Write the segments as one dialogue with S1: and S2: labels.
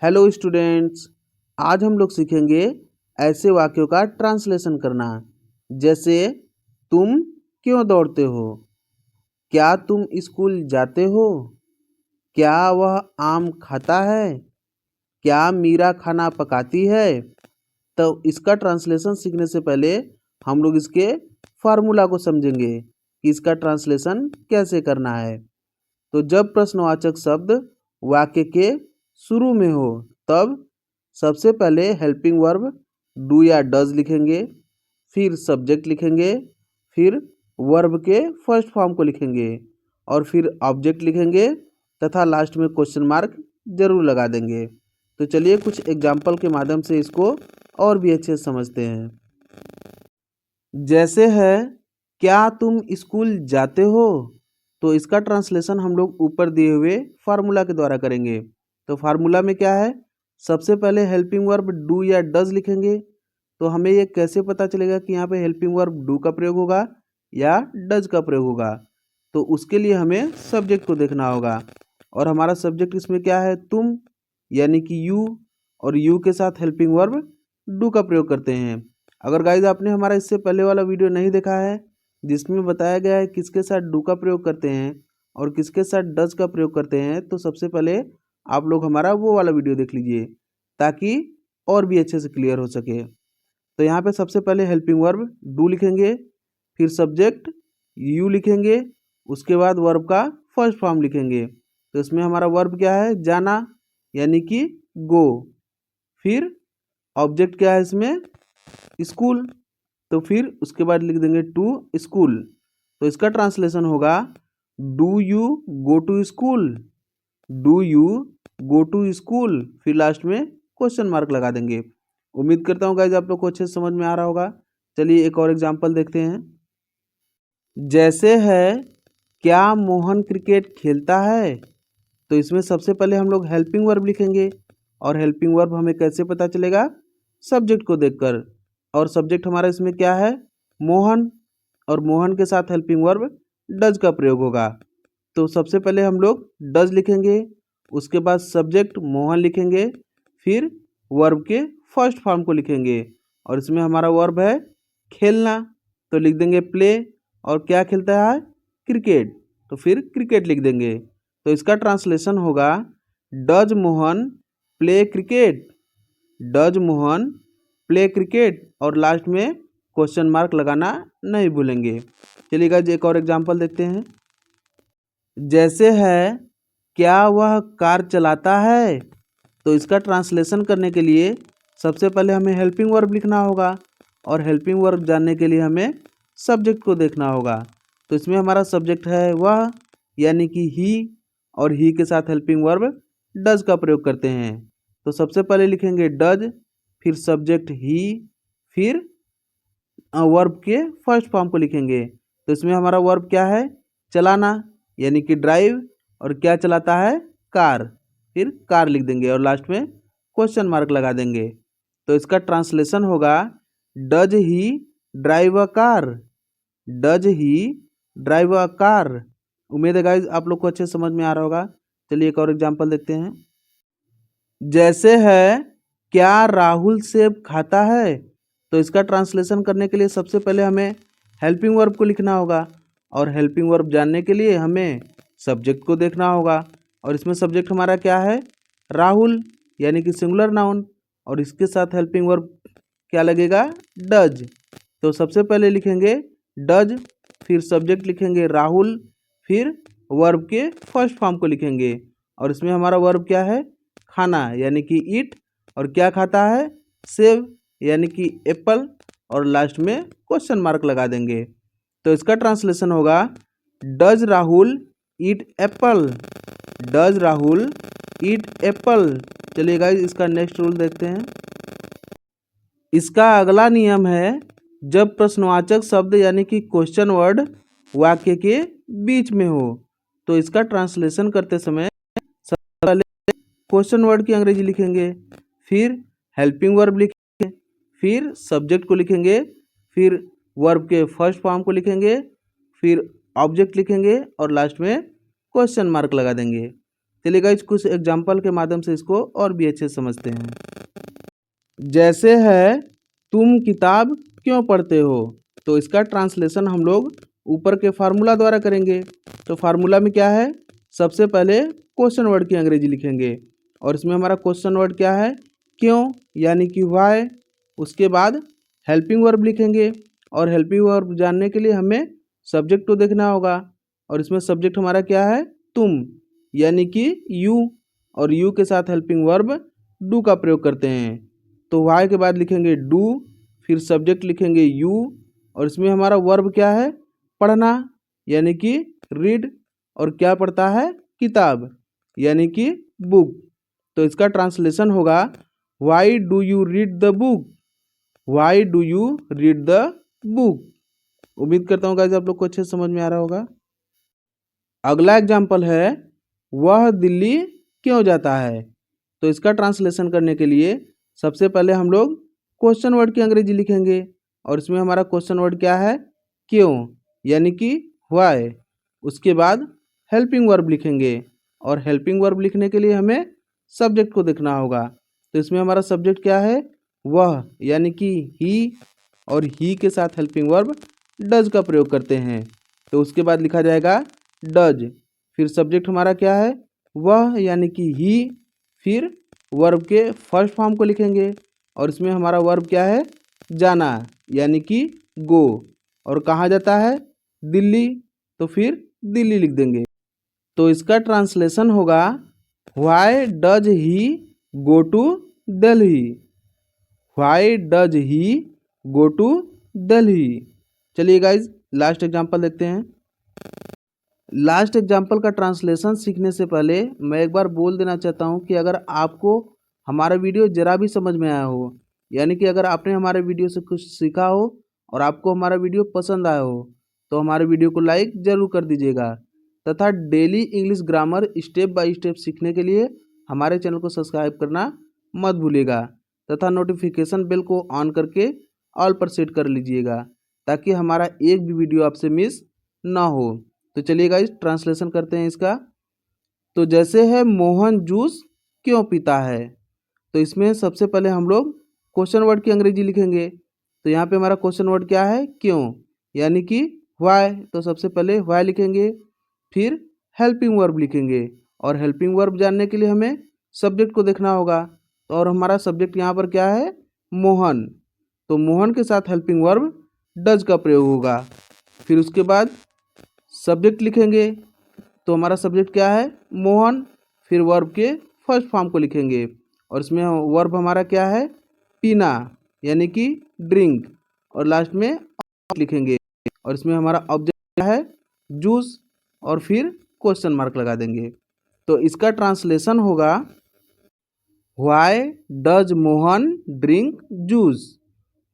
S1: Hello students, आज हम लोग सीखेंगे ऐसे वाक्यों का ट्रांसलेशन करना। जैसे तुम क्यों दौड़ते हो, क्या तुम स्कूल जाते हो, क्या वह आम खाता है, क्या मीरा खाना पकाती है। तो इसका ट्रांसलेशन सीखने से पहले हम लोग इसके फार्मूला को समझेंगे कि इसका ट्रांसलेशन कैसे करना है। तो जब प्रश्नवाचक शब्द वाक्य के शुरू में हो तब सबसे पहले हेल्पिंग वर्ब डू या डज लिखेंगे, फिर सब्जेक्ट लिखेंगे, फिर वर्ब के फर्स्ट फॉर्म को लिखेंगे और फिर ऑब्जेक्ट लिखेंगे तथा लास्ट में क्वेश्चन मार्क जरूर लगा देंगे। तो चलिए कुछ एग्जाम्पल के माध्यम से इसको और भी अच्छे से समझते हैं। जैसे है क्या तुम स्कूल जाते हो, तो इसका ट्रांसलेशन हम लोग ऊपर दिए हुए फार्मूला के द्वारा करेंगे। तो फार्मूला में क्या है, सबसे पहले हेल्पिंग वर्ब डू या डज लिखेंगे। तो हमें ये कैसे पता चलेगा कि यहाँ पे हेल्पिंग वर्ब डू का प्रयोग होगा या डज का प्रयोग होगा। तो उसके लिए हमें सब्जेक्ट को देखना होगा और हमारा सब्जेक्ट इसमें क्या है, तुम यानी कि यू, और यू के साथ हेल्पिंग वर्ब डू का प्रयोग करते हैं। अगर गाइज आपने हमारा इससे पहले वाला वीडियो नहीं देखा है जिसमें बताया गया है किसके साथ डू का प्रयोग करते हैं और किसके साथ डज का प्रयोग करते हैं, तो सबसे पहले आप लोग हमारा वो वाला वीडियो देख लीजिए ताकि और भी अच्छे से क्लियर हो सके। तो यहाँ पे सबसे पहले हेल्पिंग वर्ब डू लिखेंगे, फिर सब्जेक्ट यू लिखेंगे, उसके बाद वर्ब का फर्स्ट फॉर्म लिखेंगे। तो इसमें हमारा वर्ब क्या है, जाना यानी कि गो। फिर ऑब्जेक्ट क्या है इसमें, स्कूल। तो फिर उसके बाद लिख देंगे टू स्कूल। तो इसका ट्रांसलेशन होगा do you go to school, do you go to school, फिर लास्ट में क्वेश्चन मार्क लगा देंगे। उम्मीद करता हूँ गाइज आप लोग को अच्छे से समझ में आ रहा होगा। चलिए एक और एग्जांपल देखते हैं। जैसे है क्या मोहन क्रिकेट खेलता है, तो इसमें सबसे पहले हम लोग हेल्पिंग वर्ब लिखेंगे और हेल्पिंग वर्ब हमें कैसे पता चलेगा, सब्जेक्ट को देखकर। और सब्जेक्ट हमारा इसमें क्या है, मोहन, और मोहन के साथ हेल्पिंग वर्ब डज का प्रयोग होगा। तो सबसे पहले हम लोग डज लिखेंगे, उसके बाद सब्जेक्ट मोहन लिखेंगे, फिर वर्ब के फर्स्ट फॉर्म को लिखेंगे और इसमें हमारा वर्ब है खेलना। तो लिख देंगे प्ले, और क्या खेलता है, क्रिकेट, तो फिर क्रिकेट लिख देंगे। तो इसका ट्रांसलेशन होगा does Mohan play cricket, does Mohan play cricket, और लास्ट में क्वेश्चन मार्क लगाना नहीं भूलेंगे। चलिए गाइस एक और एग्जांपल देखते हैं। जैसे है क्या वह कार चलाता है, तो इसका ट्रांसलेशन करने के लिए सबसे पहले हमें हेल्पिंग वर्ब लिखना होगा और हेल्पिंग वर्ब जानने के लिए हमें सब्जेक्ट को देखना होगा। तो इसमें हमारा सब्जेक्ट है वह यानी कि ही, और ही के साथ हेल्पिंग वर्ब डज का प्रयोग करते हैं। तो सबसे पहले लिखेंगे डज, फिर सब्जेक्ट ही, फिर वर्ब के फर्स्ट फॉर्म को लिखेंगे। तो इसमें हमारा वर्ब क्या है, चलाना यानी कि ड्राइव, और क्या चलाता है, कार, फिर कार लिख देंगे और लास्ट में क्वेश्चन मार्क लगा देंगे। तो इसका ट्रांसलेशन होगा does he drive a car, does he drive a car. उम्मीद है गाइज आप लोग को अच्छे समझ में आ रहा होगा। चलिए एक और एग्जांपल देखते हैं। जैसे है क्या राहुल सेब खाता है, तो इसका ट्रांसलेशन करने के लिए सबसे पहले हमें हेल्पिंग वर्ब को लिखना होगा और हेल्पिंग वर्ब जानने के लिए हमें सब्जेक्ट को देखना होगा। और इसमें सब्जेक्ट हमारा क्या है, राहुल यानी कि सिंगुलर नाउन, और इसके साथ हेल्पिंग वर्ब क्या लगेगा, डज। तो सबसे पहले लिखेंगे डज, फिर सब्जेक्ट लिखेंगे राहुल, फिर वर्ब के फर्स्ट फॉर्म को लिखेंगे और इसमें हमारा वर्ब क्या है, खाना यानी कि ईट, और क्या खाता है, सेब यानी कि एप्पल, और लास्ट में क्वेश्चन मार्क लगा देंगे। तो इसका ट्रांसलेशन होगा does Rahul eat Apple, does Rahul eat Apple. चलिए गाइस इसका नेक्स्ट रूल देखते हैं। इसका अगला नियम है जब प्रश्नवाचक शब्द यानी कि क्वेश्चन वर्ड वाक्य के बीच में हो, तो इसका ट्रांसलेशन करते समय सबसे पहले क्वेश्चन वर्ड की अंग्रेजी लिखेंगे, फिर हेल्पिंग वर्ब लिखेंगे, फिर सब्जेक्ट को लिखेंगे, फिर वर्ब के फर्स्ट फॉर्म को लिखेंगे, फिर ऑब्जेक्ट लिखेंगे और लास्ट में क्वेश्चन मार्क लगा देंगे। चलिए गाइस कुछ एग्जाम्पल के माध्यम से इसको और भी अच्छे से समझते हैं। जैसे है तुम किताब क्यों पढ़ते हो, तो इसका ट्रांसलेशन हम लोग ऊपर के फार्मूला द्वारा करेंगे। तो फार्मूला में क्या है, सबसे पहले क्वेश्चन वर्ड की अंग्रेजी लिखेंगे और इसमें हमारा क्वेश्चन वर्ड क्या है, क्यों, यानी कि व्हाई। उसके बाद हेल्पिंग वर्ब लिखेंगे और हेल्पिंग वर्ब जानने के लिए हमें सब्जेक्ट को देखना होगा और इसमें सब्जेक्ट हमारा क्या है, तुम, यानी कि यू, और यू के साथ हेल्पिंग वर्ब डू का प्रयोग करते हैं। तो वाई के बाद लिखेंगे डू, फिर सब्जेक्ट लिखेंगे यू और इसमें हमारा वर्ब क्या है, पढ़ना, यानी कि रीड, और क्या पढ़ता है, किताब, यानी कि बुक। तो इसका ट्रांसलेशन होगा why do you read the book, why do you read the book. उम्मीद करता हूँ गाइस आप लोग को अच्छे से समझ में आ रहा होगा। अगला एग्जाम्पल है वह दिल्ली क्यों जाता है, तो इसका ट्रांसलेशन करने के लिए सबसे पहले हम लोग क्वेश्चन वर्ड की अंग्रेजी लिखेंगे और इसमें हमारा क्वेश्चन वर्ड क्या है, क्यों, यानी कि व्हाई। उसके बाद हेल्पिंग वर्ब लिखेंगे और हेल्पिंग वर्ब लिखने के लिए हमें सब्जेक्ट को देखना होगा। तो इसमें हमारा सब्जेक्ट क्या है, वह, यानी कि ही, और ही के साथ हेल्पिंग वर्ब डज का प्रयोग करते हैं। तो उसके बाद लिखा जाएगा डज, फिर सब्जेक्ट हमारा क्या है, वह, यानी कि ही, फिर वर्ब के फर्स्ट फॉर्म को लिखेंगे और इसमें हमारा वर्ब क्या है, जाना, यानी कि गो, और कहाँ जाता है, दिल्ली, तो फिर दिल्ली लिख देंगे। तो इसका ट्रांसलेशन होगा why does he go to Delhi, why does he go to Delhi. चलिए गाइज लास्ट एग्जांपल देखते हैं। लास्ट एग्जाम्पल का ट्रांसलेशन सीखने से पहले मैं एक बार बोल देना चाहता हूँ कि अगर आपको हमारा वीडियो ज़रा भी समझ में आया हो, यानी कि अगर आपने हमारे वीडियो से कुछ सीखा हो और आपको हमारा वीडियो पसंद आया हो, तो हमारे वीडियो को लाइक ज़रूर कर दीजिएगा तथा daily English grammar step by step सीखने के लिए हमारे चैनल को सब्सक्राइब करना मत भूलिएगा तथा नोटिफिकेशन बेल को ऑन करके ऑल पर सेट कर लीजिएगा ताकि हमारा एक भी वीडियो आपसे मिस ना हो। तो चलिए गाइस ट्रांसलेशन करते हैं इसका। तो जैसे है मोहन जूस क्यों पीता है, तो इसमें सबसे पहले हम लोग क्वेश्चन वर्ड की अंग्रेजी लिखेंगे। तो यहाँ पे हमारा क्वेश्चन वर्ड क्या है, क्यों, यानी कि व्हाई। तो सबसे पहले व्हाई लिखेंगे, फिर हेल्पिंग वर्ब लिखेंगे और हेल्पिंग वर्ब जानने के लिए हमें सब्जेक्ट को देखना होगा। तो और हमारा सब्जेक्ट यहाँ पर क्या है, मोहन। तो मोहन के साथ हेल्पिंग वर्ब डज का प्रयोग होगा। फिर उसके बाद सब्जेक्ट लिखेंगे, तो हमारा सब्जेक्ट क्या है, मोहन, फिर वर्ब के फर्स्ट फॉर्म को लिखेंगे और इसमें वर्ब हमारा क्या है, पीना, यानी कि ड्रिंक, और लास्ट में लिखेंगे और इसमें हमारा ऑब्जेक्ट क्या है, जूस, और फिर क्वेश्चन मार्क लगा देंगे। तो इसका ट्रांसलेशन होगा why does Mohan drink juice,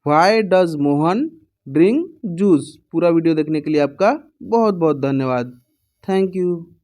S1: why does Mohan drink juice. पूरा वीडियो देखने के लिए आपका बहुत बहुत धन्यवाद। Thank you.